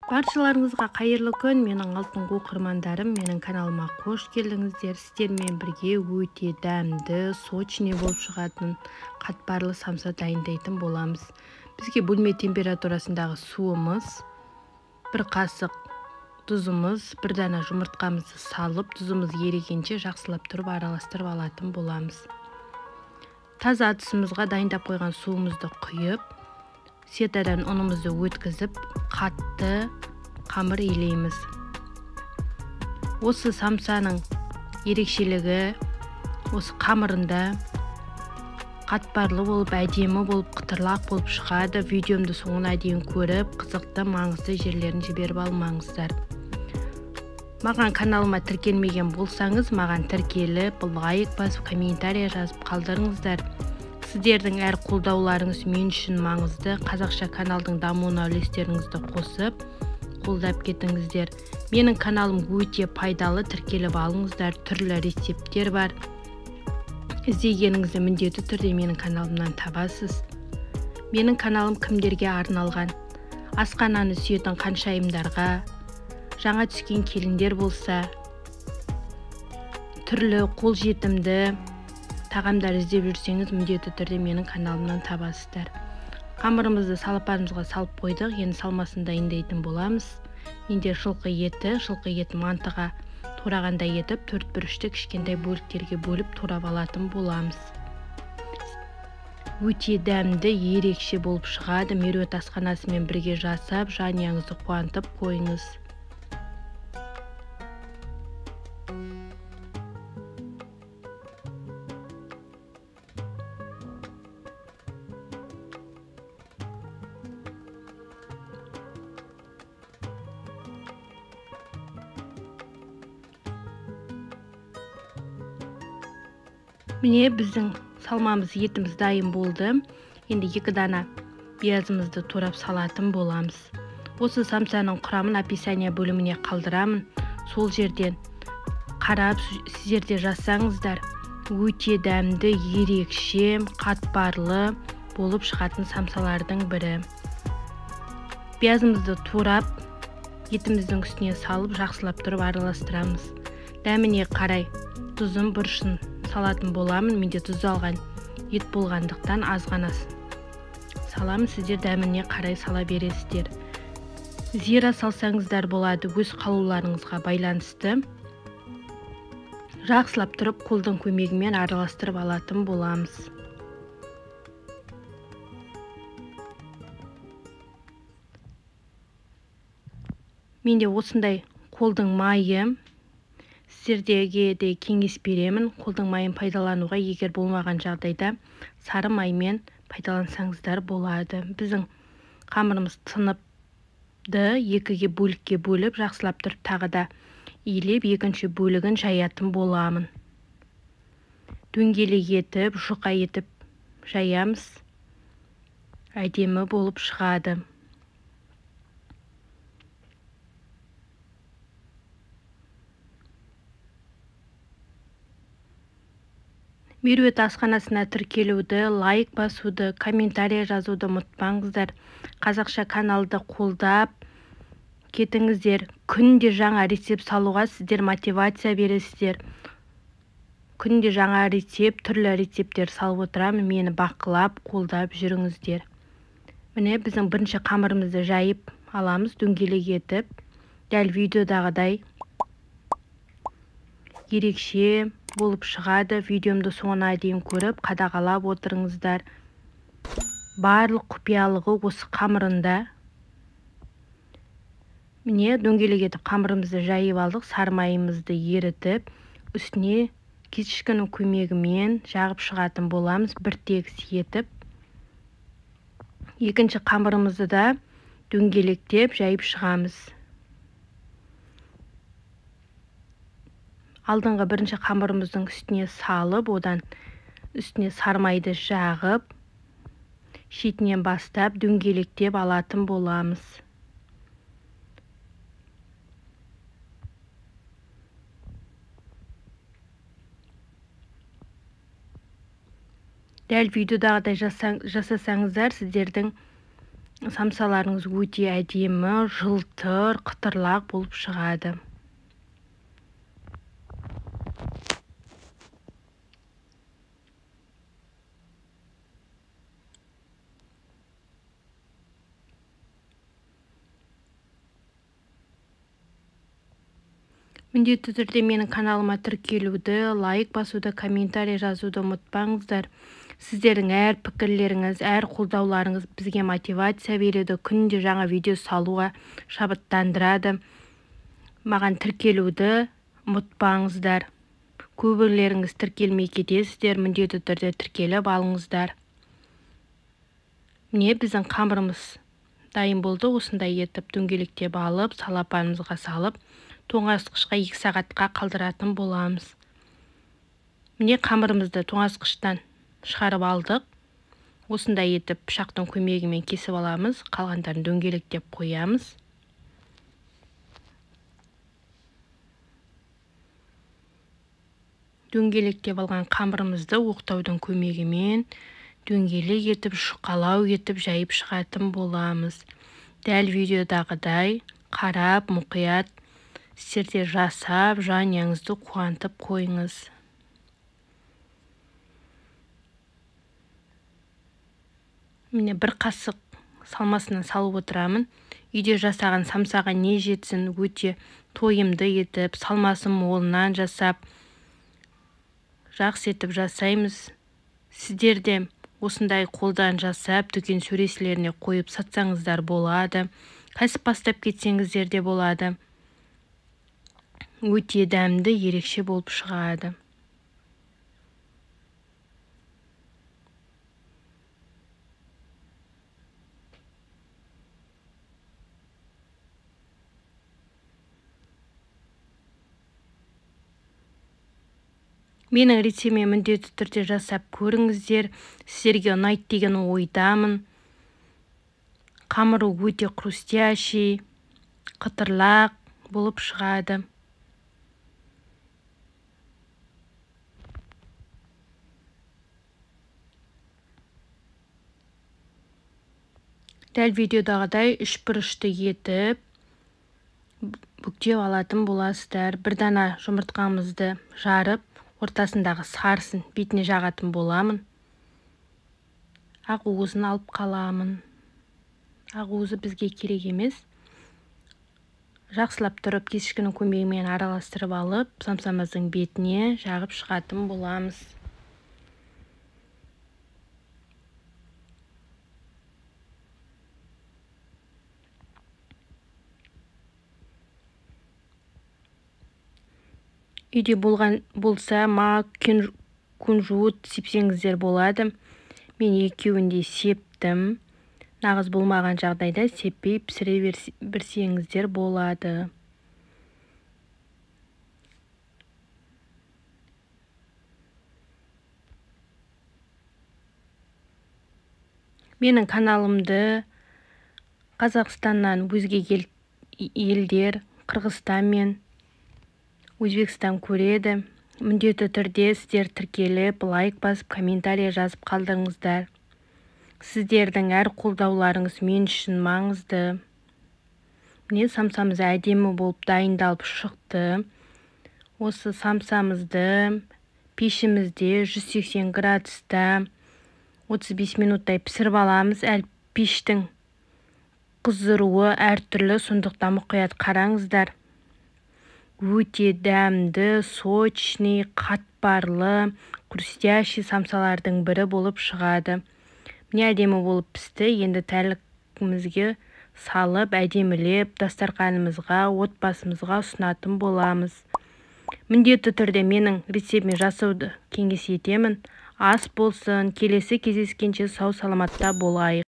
Баршаларыңызға қайырлы күн, менің алтын оқырмандарым, менің каналыма қош келдіңіздер. Сіздермен бірге өте дәмді, сочный болып шығатын қатпарлы самса дайындайтын боламыз. Бізге бөлме температурасындағы суымыз, бір қасық тұзымыз, бір дана жұмыртқамызды салып, тұзымыз ерігенше жақсылап тұрып араластырып алатын боламыз. Таза ыдысымызға дайындап қойған суымызды құйып, сетадан ұнымызды өткізіп, қатты қамыр илейміз. Осы самсаның ерекшелігі осы қамырында қатпарлы болып, әдемі болып, қытырлақ болып шығады. Видеомды соңына дейін көріп, қызықты, маңызды жерлерін жіберіп алмаңыздар. Маған каналыма тіркелмеген болсаңыз, маған тіркеліп, лайк басып, комментарий жазып қалдырыңыздар. Сіздердің әр қолдауларыңыз мен үшін маңызды. Қазақша каналдың дамуына үлестеріңізді қосып, қолдап кетіңіздер. Менің каналым өте пайдалы, тіркеліп алыңыздар. Түрлі рецепттер бар. Іздегеніңізді міндетті түрде менің каналымнан табасыз. Менің каналым кімдерге арналған? Асхананы сүйетін қаншайымдарға, жаңа түскен келіндер болса, түрлі қолжетімді тағамдар іздеп жүрсеңіз, міндетті түрде менің каналымнан табасыздар. Қамырымызды салапанымызға салып қойдық, енді салмасын дайындайтын боламыз. Менде жылқы еті мантыға турағандай етіп, 4-1-3 кішкентай бөліктерге бөліп турап алатын боламыз. Өте дәмді, ерекше болып шығады. Меруерт асханасымен бірге жасап, жанұяңызды қуантып қойыңыз. Міне біздің салмамыз, етіміз дайын болды. Енді 2 дана биязымызды турап салатын боламыз. Осы самсаның құрамын описание бөліміне қалдырамын. Сол жерден қарап, сіздер де жасаңыздар. Өте дәмді, ерекше, қатпарлы болып шығатын самсалардың бірі. Биязымызды турап, етіміздің үстіне салып, жақсылап тұрып араластырамыз. Дәміне қарай тұзын, бұрышын салатын боламын. Менде тұз алған ет болғандықтан аз ғана саламын. Сіздер дәміне қарай сала бересіздер. Зира салсаңыздар болады, өз қалауларыңызға байланысты. Жақсылап тұрып, қолдың көмегімен араластырып алатын боламыз. Менде осындай қолдың майы. Сіздерге де кеңес беремін. Қолдың майын пайдалануға, егер болмаған жағдайда сары маймен пайдалансаңыздар болады. Біздің қамырымыз тыныпты, 2 бөлікке бөліп, жақсылап тұрып тағы да илеп, 2-ші бөлігін жаятын боламын. Дөңгелек етіп, жұқа етіп жаямыз. Әдемі болып шығады. Меруерт асханасына тіркелуді, лайк басуды, комментарий жазуды ұмытпаңыздар. Қазақша каналды қолдап кетіңіздер. Күнде жаңа рецепт салуға сіздер мотивация бересіздер. Күнде жаңа рецепт, түрлі рецепттер салып отырамын. Мені бақылап, қолдап жүріңіздер. Міне біздің бірінші қамырымызды жайып аламыз, дөңгелек етіп. Дәл видеодағыдай ерекше болып шығады. Видеомды соңына дейін көріп, қадағалап отырыңыздар. Барлық құпиялығы осы қамырында. Міне дөңгелек етіп қамырымызды жайып алдық, сары майымызды ерітіп, үстіне кесішкінің көмегімен жағып шығатын боламыз, бір тегіс етіп. 2-ші қамырымызды да дөңгелектеп жайып шығамыз. Алдыңғы 1-ші қамырымыздың үстіне салып, одан үстіне сары майды жағып, шетінен бастап дөңгелектеп алатын боламыз. Дәл видеодағыдай жасасаңыздар, сіздердің самсаларыңыз өте әдемі, жылтыр, қытырлақ болып шығады. Міндетті түрде менің каналыма тіркелуді, лайк басуды, комментарий жазуды ұмытпаңыздар. Сіздердің әр пікірлеріңіз, әр қолдауларыңыз бізге мотивация береді, күнде жаңа видео салуға шабыттандырады. Маған тіркелуді ұмытпаңыздар. Көбілеріңіз тіркелмей кетесіздер, міндетті түрде тіркеліп алыңыздар. Міне біздің қамырымыз дайын болды. Осындай етіп дөңгелектеп алып, салапанымызға салып, тоңазытқышқа 2 сағатқа қалдыратын боламыз. Міне қамырымызды тоңазытқыштан шығарып алдық. Осындай етіп пышақтың көмегімен кесіп аламыз, қалғандарын дөңгелектеп қоямыз. Дөңгелектеп алған қамырымызды оқтаудың көмегімен дөңгелек етіп, жұқалау етіп жайып шығатын боламыз. Дәл видеодағыдай қарап, мұқият сіздер жасап, жанұяңызды қуантып қойыңыз. Міне бір қасық салмасынан салып отырамын. Үйде жасаған самсаға не жетсін, өте тойымды етіп, салмасы молынан жасап, жақсы етіп жасаймыз. Сіздер де осындай қолдан жасап, дүкен сөресілеріне қойып сатсаңыздар болады. Кәсіп бастап кетсеңіздер де болады. Өте дәмді, ерекше болып шығады. Менің рецептіме міндетті түрде жасап көріңіздер. Сіздерге ұнайды деген ойдамын. Қамыры өте хрустящий, қытырлақ болып шығады. Дәл видеодағыдай 3 бұрышты етіп бүктеп алатын боласыздар. Бір дана жұмыртқамызды жарып, ортасындағы сарысын бетіне жағатын боламын. Ақуызын алып қаламын. Ақуызы бізге керек емес. Жақсылап тұрып, кесішкінің көмегімен араластырып алып, самсамыздың бетіне жағып шығатын боламыз. Үйде болса, күнжуыт сепсеңіздер болады. Мен екеуінде септім. Нағыз болмаған жағдайда сеппей пісіре берсеңіздер болады. Менің каналымды Қазақстаннан өзге елдер, Қырғызстан мен Өзбекстан көреді. Міндетті түрде сіздер тіркеліп, лайк басып, комментарий жазып қалдырыңыздар. Сіздердің әр қолдауларыңыз мен үшін маңызды. Міне самсамыз әдемі болып дайындалып шықты. Осы самсамызды пешімізде 180 градуста 35 минуттай пісіріп аламыз. Әл пештің қыздыруы әртүрлі, сондықтан мұқият қараңыздар. Өте дәмді, сочный, қатпарлы, хрустящий самсалардың бірі болып шығады. Міне әдемі болып пісті. Енді тәлімімізге салып, әдемілеп, дастарханымызға, отбасымызға ұсынатын боламыз. Міндетті түрде менің рецептіме жасауды кеңес етемін. Ас болсын, келесі кездескенше сау саламатта болайық.